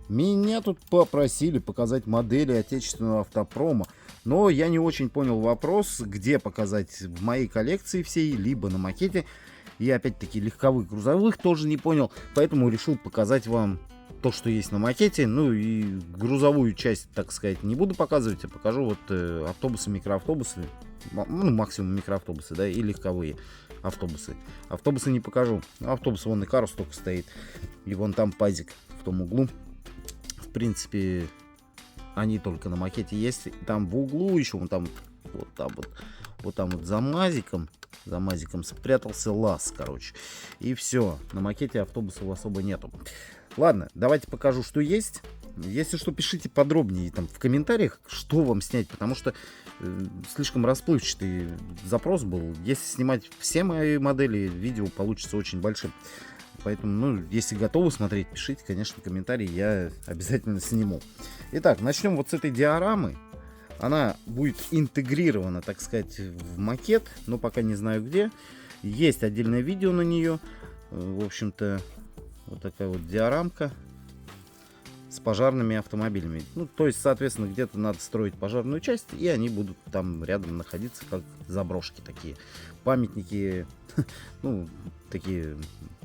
Меня тут попросили показать модели отечественного автопрома, но я не очень понял вопрос, где показать в моей коллекции всей, либо на макете. И опять-таки легковых, грузовых тоже не понял, поэтому решил показать вам то, что есть на макете. Ну и грузовую часть, так сказать, не буду показывать, а покажу вот автобусы, микроавтобусы, ну максимум микроавтобусы, да, и легковые автобусы. Автобусы не покажу, автобус вон и Карус только стоит, и вон там пазик в том углу. В принципе, они только на макете есть. Там в углу еще, вон там, вот там вот за мазиком спрятался лаз, короче. И все, на макете автобусов особо нету. Ладно, давайте покажу, что есть. Если что, пишите подробнее там в комментариях, что вам снять, потому что слишком расплывчатый запрос был. Если снимать все мои модели, видео получится очень большим. Поэтому, ну, если готовы смотреть, пишите, конечно, комментарии, я обязательно сниму. Итак, начнем вот с этой диорамы. Она будет интегрирована, так сказать, в макет, но пока не знаю где. Есть отдельное видео на нее. В общем-то, вот такая вот диорамка с пожарными автомобилями. Ну, то есть, соответственно, где-то надо строить пожарную часть, и они будут там рядом находиться, как заброшки такие. Памятники, ну, такие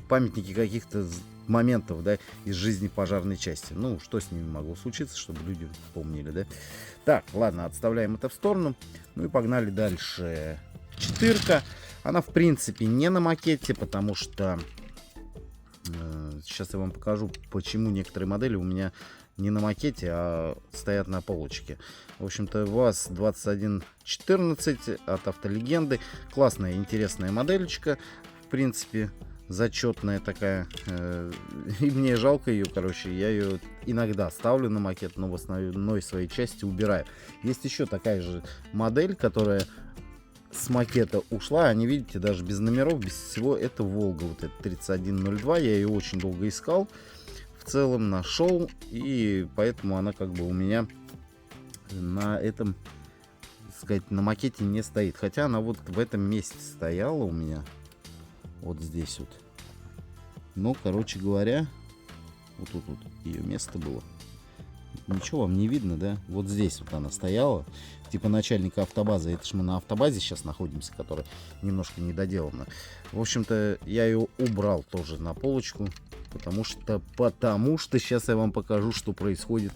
памятники каких-то моментов, да, из жизни пожарной части. Ну, что с ними могло случиться, чтобы люди помнили, да. Так, ладно, отставляем это в сторону. Ну и погнали дальше. Четырка. Она, в принципе, не на макете, потому что сейчас я вам покажу, почему некоторые модели у меня не на макете, а стоят на полочке. В общем-то, ВАЗ-2114 от Автолегенды. Классная, интересная модельчка. В принципе, зачетная такая. И мне жалко ее, короче. Я ее иногда ставлю на макет, но в основной своей части убираю. Есть еще такая же модель, которая с макета ушла. Они, видите, даже без номеров, без всего. Это Волга, вот это 3102. Я ее очень долго искал. В целом нашел. И поэтому она как бы у меня на этом, так сказать, на макете не стоит. Хотя она вот в этом месте стояла у меня. Вот здесь вот. Но, короче говоря, вот тут вот ее место было. Ничего вам не видно, да? Вот здесь вот она стояла. Типа начальника автобазы. Это ж мы на автобазе сейчас находимся, которая немножко недоделана. В общем-то, я ее убрал тоже на полочку. Потому что сейчас я вам покажу, что происходит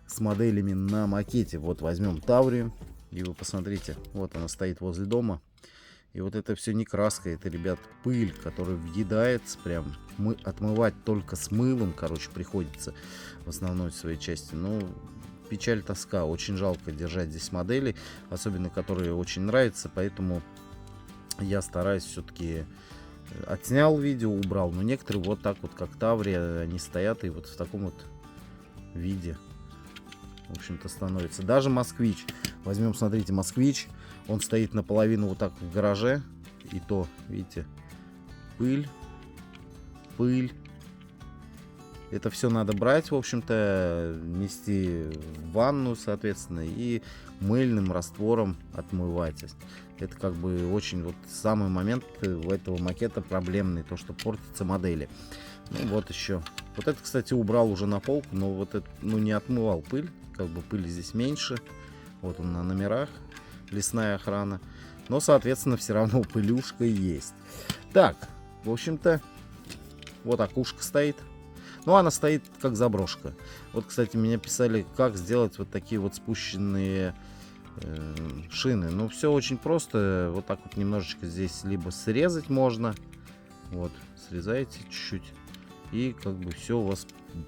с моделями на макете. Вот возьмем Таврию. И вы посмотрите, вот она стоит возле дома. И вот это все не краска, это, ребят, пыль, которая въедается прям. Отмывать только с мылом, короче, приходится в основной своей части. Ну, печаль, тоска. Очень жалко держать здесь модели, особенно которые очень нравятся. Поэтому я стараюсь все-таки... Отснял видео, убрал. Но некоторые вот так вот, как Таврия, они стоят и вот в таком вот виде, в общем-то, становится. Даже Москвич. Возьмем, смотрите, Москвич. Он стоит наполовину вот так в гараже. И то, видите, пыль. Это все надо брать, в общем-то, нести в ванну, соответственно, и мыльным раствором отмывать. Это как бы очень вот самый момент у этого макета проблемный, то, что портятся модели. Ну вот еще. Вот это, кстати, убрал уже на полку, но вот это, ну, не отмывал пыль. Как бы пыли здесь меньше. Вот он на номерах. Лесная охрана. Но, соответственно, все равно пылюшка есть. Так, в общем-то, вот окушка стоит. Ну, она стоит как заброшка. Вот, кстати, меня писали, как сделать вот такие вот спущенные шины. Ну, все очень просто. Вот так вот немножечко здесь либо срезать можно. Вот, срезаете чуть-чуть. И как бы все у вас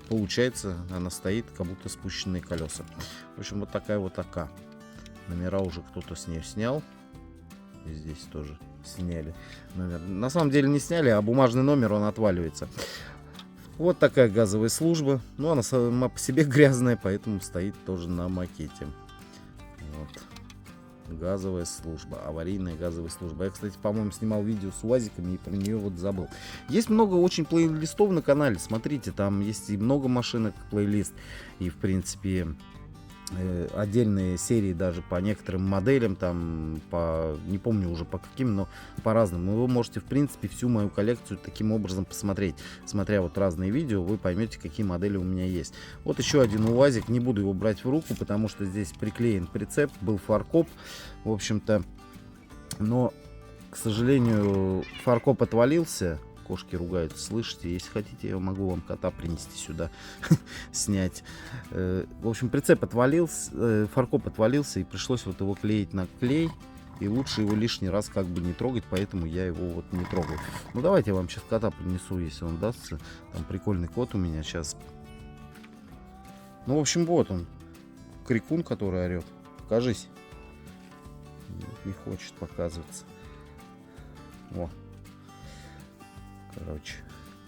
получается. Она стоит, как будто спущенные колеса. В общем, вот такая вот АК. Номера уже кто-то с нее снял. И здесь тоже сняли номер. На самом деле не сняли, а бумажный номер, он отваливается. Вот такая газовая служба. Ну, она сама по себе грязная, поэтому стоит тоже на макете. Вот. Газовая служба. Аварийная газовая служба. Я, кстати, по-моему, снимал видео с УАЗиками и про нее вот забыл. Есть много очень плейлистов на канале. Смотрите, там есть и много машинок, плейлист. И, в принципе, отдельные серии даже по некоторым моделям, там, не помню уже по каким, но по разным. Вы можете, в принципе, всю мою коллекцию таким образом посмотреть. Смотря вот разные видео, вы поймете, какие модели у меня есть. Вот еще один УАЗик, не буду его брать в руку, потому что здесь приклеен прицеп, был фаркоп, в общем-то, но, к сожалению, фаркоп отвалился. Кошки ругаются, слышите? Если хотите, я могу вам кота принести сюда, снять. В общем, прицеп отвалился, фаркоп отвалился, и пришлось вот его клеить на клей. И лучше его лишний раз как бы не трогать, поэтому я его вот не трогаю. Ну, давайте я вам сейчас кота принесу, если он дастся. Там прикольный кот у меня сейчас. Ну, в общем, вот он. Крикун, который орет. Покажись. Не хочет показываться. О. Короче,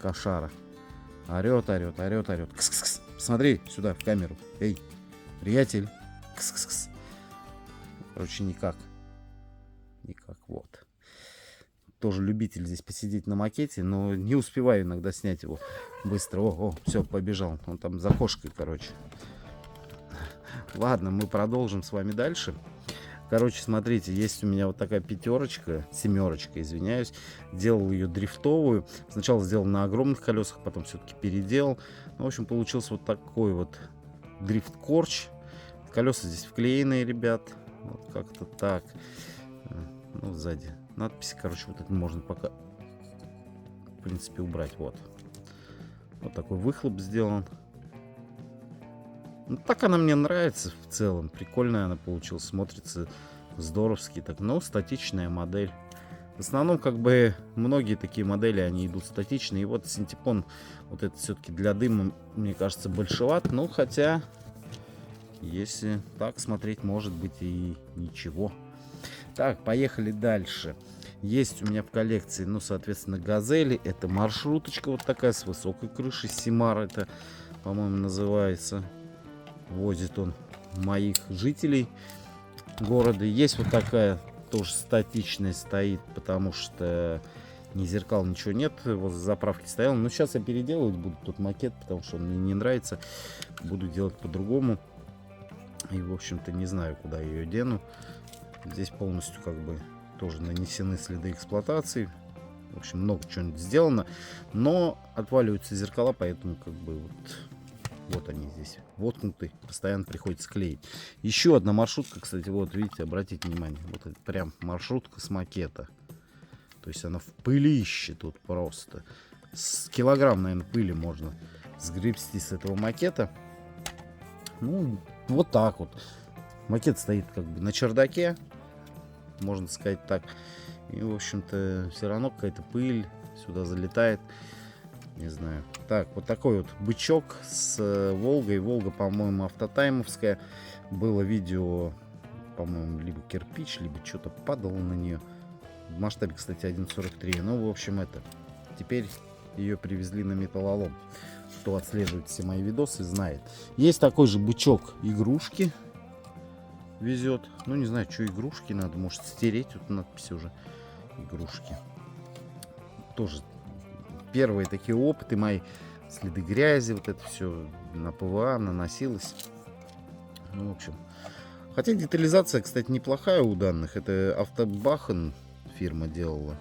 кошара. Орет, орет, орет, орет. Кс-кс-кс. Смотри сюда, в камеру. Эй, приятель. Кс-кс-кс. Короче, никак. Никак, вот. Тоже любитель здесь посидеть на макете, но не успеваю иногда снять его быстро. О, все, побежал. Он там за кошкой, короче. Ладно, мы продолжим с вами дальше. Короче, смотрите, есть у меня вот такая семерочка, извиняюсь. Делал ее дрифтовую. Сначала сделал на огромных колесах, потом все-таки переделал. Ну, в общем, получился вот такой вот дрифт-корч. Колеса здесь вклеенные, ребят. Вот как-то так. Ну, сзади надписи, короче, вот это можно пока, в принципе, убрать. Вот. Вот такой выхлоп сделан. Ну, так она мне нравится в целом. Прикольная она получилась. Смотрится здоровски. Так, но статичная модель. В основном, как бы, многие такие модели, они идут статичные. И вот синтепон, вот это все-таки для дыма, мне кажется, большеват. Ну, хотя, если так смотреть, может быть и ничего. Так, поехали дальше. Есть у меня в коллекции, ну, соответственно, газели. Это маршруточка вот такая с высокой крышей. Симар это, по-моему, называется. Возит он моих жителей города. Есть вот такая тоже статичная стоит, потому что ни зеркал, ничего нет. Возле заправки стоял. Но сейчас я переделывать буду тот макет, потому что он мне не нравится. Буду делать по-другому. И, в общем-то, не знаю, куда ее дену. Здесь полностью как бы тоже нанесены следы эксплуатации. В общем, много чего сделано. Но отваливаются зеркала, поэтому как бы вот они здесь воткнуты, постоянно приходится клеить. Еще одна маршрутка, кстати, вот видите, обратите внимание, вот это прям маршрутка с макета. То есть она в пылище тут просто. С килограмм, наверное, пыли можно сгребсти с этого макета. Ну, вот так вот. Макет стоит как бы на чердаке, можно сказать так. И, в общем-то, все равно какая-то пыль сюда залетает. Не знаю. Так, вот такой вот бычок с Волгой. Волга, по-моему, автотаймовская. Было видео, по-моему, либо кирпич, либо что-то падало на нее. В масштабе, кстати, 1.43. Ну, в общем, это. Теперь ее привезли на металлолом. Кто отслеживает все мои видосы, знает. Есть такой же бычок игрушки. Везет. Ну, не знаю, что игрушки надо. Может, стереть. Вот надпись уже. Игрушки. Тоже первые такие опыты мои. Следы грязи. Вот это все на ПВА наносилось. Ну, в общем. Хотя детализация, кстати, неплохая у данных. Это Автобахен фирма делала.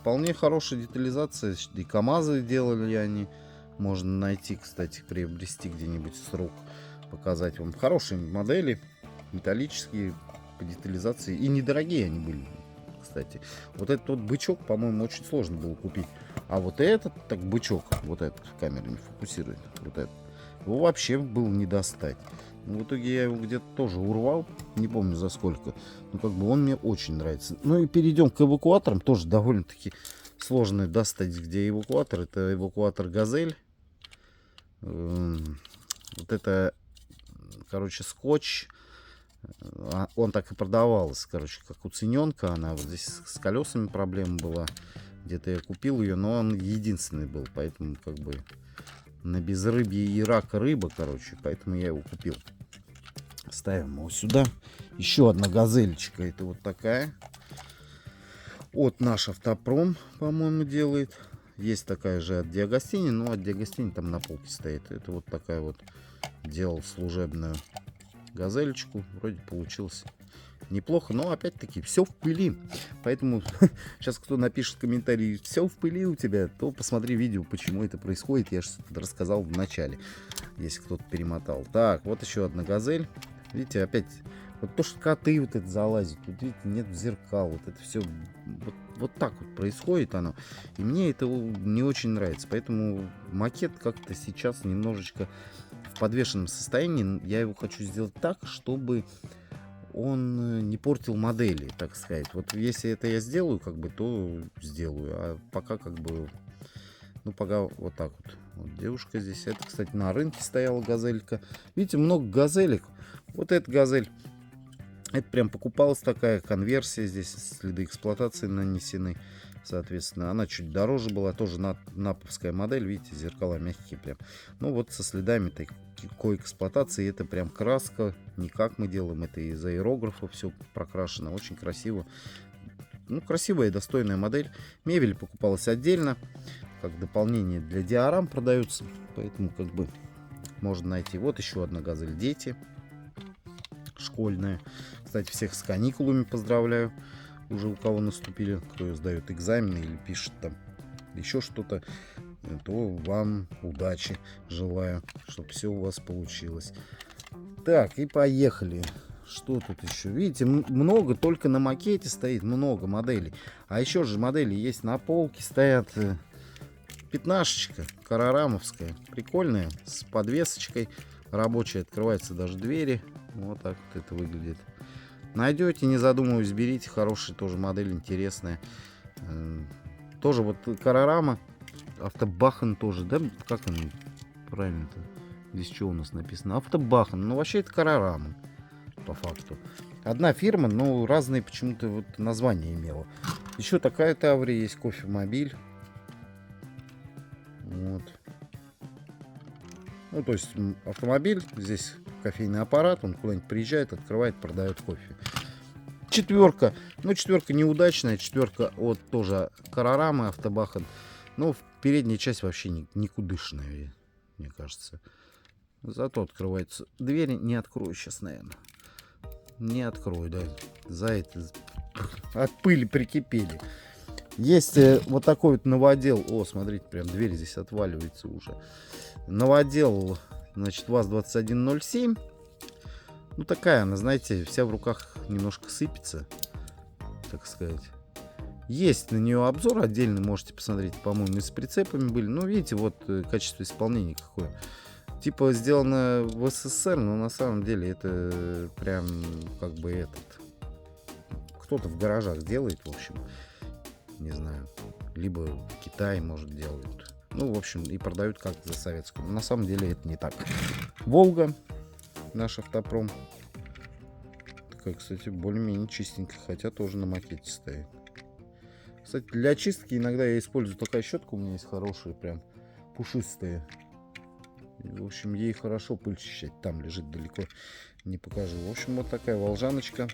Вполне хорошая детализация. И КамАЗы делали они. Можно найти, кстати, приобрести где-нибудь с рук. Показать вам. Хорошие модели. Металлические по детализации. И недорогие они были, кстати. Вот этот вот бычок, по-моему, очень сложно было купить. А вот этот, так бычок, вот этот, камера не фокусирует. Вот этот. Его вообще было не достать. В итоге я его где-то тоже урвал. Не помню за сколько. Но как бы он мне очень нравится. Ну и перейдем к эвакуаторам. Тоже довольно-таки сложно достать, где эвакуатор. Это эвакуатор Газель. Вот это, короче, скотч. Он так и продавался, короче, как уцененка. Она вот здесь с колесами проблема была. Где-то я купил ее, но он единственный был. Поэтому как бы на безрыбье и рака рыба, короче. Поэтому я его купил. Ставим его сюда. Еще одна газельчика. Это вот такая. От наш Автопром, по-моему, делает. Есть такая же от Диагостини. Но от Диагостини там на полке стоит. Это вот такая вот. Делал служебную. газельчику. Вроде получилось неплохо, но опять-таки все в пыли. Поэтому сейчас кто напишет комментарий, все в пыли у тебя, то посмотри видео, почему это происходит. Я же рассказал в начале, если кто-то перемотал. Так, вот еще одна газель. Видите, опять вот то, что коты вот это залазят. Тут, видите, нет зеркал. Вот это все вот так вот происходит оно. И мне это не очень нравится. Поэтому макет как-то сейчас немножечко в подвешенном состоянии. Я его хочу сделать так, чтобы он не портил модели, так сказать. Вот если это я сделаю, как бы, то сделаю. А пока как бы, ну, пока вот так вот. Вот девушка здесь. Это, кстати, на рынке стояла газелька. Видите, много газелек. Вот эта газель. Это прям покупалась такая конверсия. Здесь следы эксплуатации нанесены. Соответственно, она чуть дороже была. Тоже наповская модель. Видите, зеркала мягкие прям. Ну, вот со следами такой эксплуатации. Это прям краска. Не как мы делаем. Это из аэрографа все прокрашено. Очень красиво. Ну, красивая и достойная модель. Мебель покупалась отдельно. Как дополнение для диорам продаются. Поэтому как бы можно найти. Вот еще одна газель «Дети». Школьная. Кстати, всех с каникулами поздравляю. Уже у кого наступили, кто сдает экзамены или пишет там еще что-то, то вам удачи желаю, чтобы все у вас получилось. Так, и поехали. Что тут еще? Видите, много только на макете стоит, много моделей. А еще же модели есть на полке, стоят. Пятнашечка карарамовская, прикольная, с подвесочкой, рабочая, открываются даже двери. Вот так вот это выглядит. Найдете, не задумываясь, берите. Хорошая тоже модель, интересная. Тоже вот карарама, автобахан тоже, да? Как он правильно-то? Здесь что у нас написано? Автобахан. Ну, вообще это карарама, по факту. Одна фирма, но разные почему-то вот названия имела. Еще такая Таврия есть, кофемобиль. Вот. Ну, то есть автомобиль, здесь кофейный аппарат, он куда-нибудь приезжает, открывает, продает кофе. Четверка. Ну, четверка неудачная, четверка от тоже карарамы, автобахан. Но передняя часть вообще никудышная, мне кажется. Зато открывается дверь. Не открою сейчас, наверное. Не открою, да. За это от пыли прикипели. Есть вот такой вот новодел. О, смотрите, прям дверь здесь отваливается уже. Новодел, значит, ВАЗ-2107. Ну, такая она, знаете, вся в руках немножко сыпется, так сказать. Есть на нее обзор отдельно, можете посмотреть. По-моему, и с прицепами были. Ну, видите, вот качество исполнения какое. Типа сделано в СССР, но на самом деле это прям как бы этот... Кто-то в гаражах делает, в общем. Не знаю. Либо в Китае, может, делают. Ну, в общем, и продают как за советскую. Но на самом деле это не так. Волга. Наш автопром. Такая, кстати, более-менее чистенькая. Хотя тоже на макете стоит. Кстати, для очистки иногда я использую такая щетка. У меня есть хорошая, прям пушистая. В общем, ей хорошо пыль чищать. Там лежит далеко. Не покажу. В общем, вот такая волжаночка.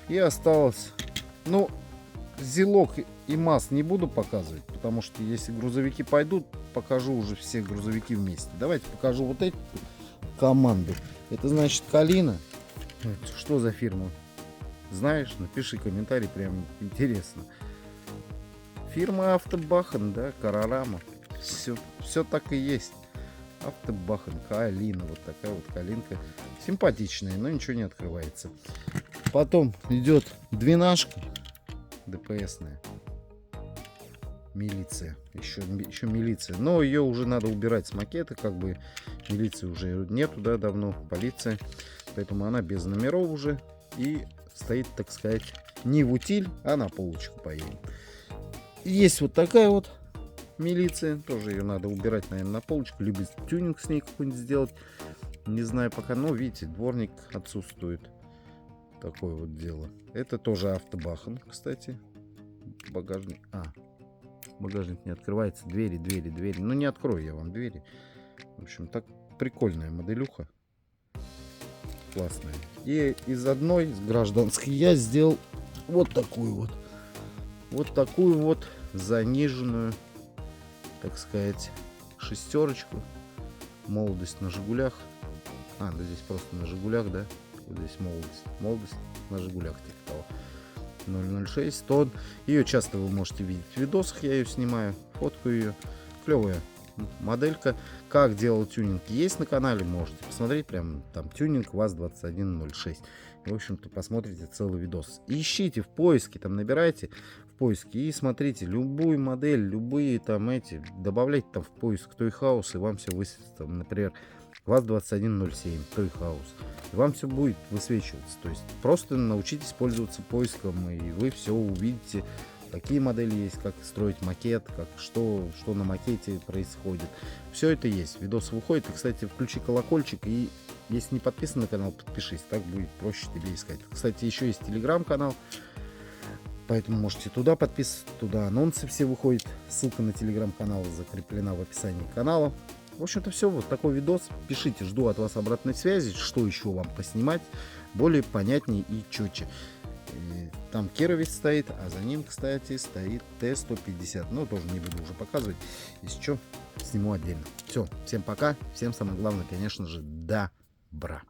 И осталось... Ну... Зилок и МАЗ не буду показывать, потому что если грузовики пойдут, покажу уже все грузовики вместе. Давайте покажу вот эти команды. Это значит Калина. Что за фирма? Знаешь? Напиши комментарий, прям интересно. Фирма Автобахан, да, Карарама. Все так и есть. Автобахан, Калина. Вот такая вот калинка. Симпатичная, но ничего не открывается. Потом идет двенашка. ДПСная. Милиция. Еще милиция. Но ее уже надо убирать с макета. Как бы милиции уже нету, да, давно. Полиция. Поэтому она без номеров уже. И стоит, так сказать, не в утиль, а на полочку поедем. Есть вот такая вот милиция. Тоже ее надо убирать, наверное, на полочку. Либо тюнинг с ней какой-нибудь сделать. Не знаю пока. Но, видите, дворник отсутствует. Такое вот дело. Это тоже автобахан, кстати. Багажник. Багажник не открывается. Двери. Ну, не открою я вам двери. В общем, так прикольная моделюха. Классная. И из одной, из гражданской, я сделал вот такую вот. Вот такую вот заниженную, так сказать, шестерочку. Молодость на Жигулях. Да здесь просто на Жигулях, да? Вот здесь молодость. Молодость на Жигулях, типа того. 006, тон. Ее часто вы можете видеть в видосах, я ее снимаю, фоткаю ее. Клевая моделька. Как делал тюнинг, есть на канале, можете посмотреть. Прям там тюнинг ВАЗ-2106. В общем-то, посмотрите целый видос. Ищите в поиске, там набирайте в поиске и смотрите любую модель, любые там эти, добавляйте там в поиск Toy House, и вам все высветит. Там, например, ВАЗ-2107, Toy House. И вам все будет высвечиваться. То есть просто научитесь пользоваться поиском, и вы все увидите. Какие модели есть, как строить макет, как что на макете происходит. Все это есть. Видос выходит. И, кстати, включи колокольчик. И если не подписан на канал, подпишись. Так будет проще тебе искать. Кстати, еще есть телеграм-канал. Поэтому можете туда подписываться. Туда анонсы все выходят. Ссылка на телеграм-канал закреплена в описании канала. В общем-то все. Вот такой видос. Пишите. Жду от вас обратной связи. Что еще вам поснимать. Более понятнее и четче. Там Керовец стоит, а за ним, кстати, стоит Т-150. Но тоже не буду уже показывать. Если что, сниму отдельно. Все, всем пока. Всем самое главное, конечно же, добра.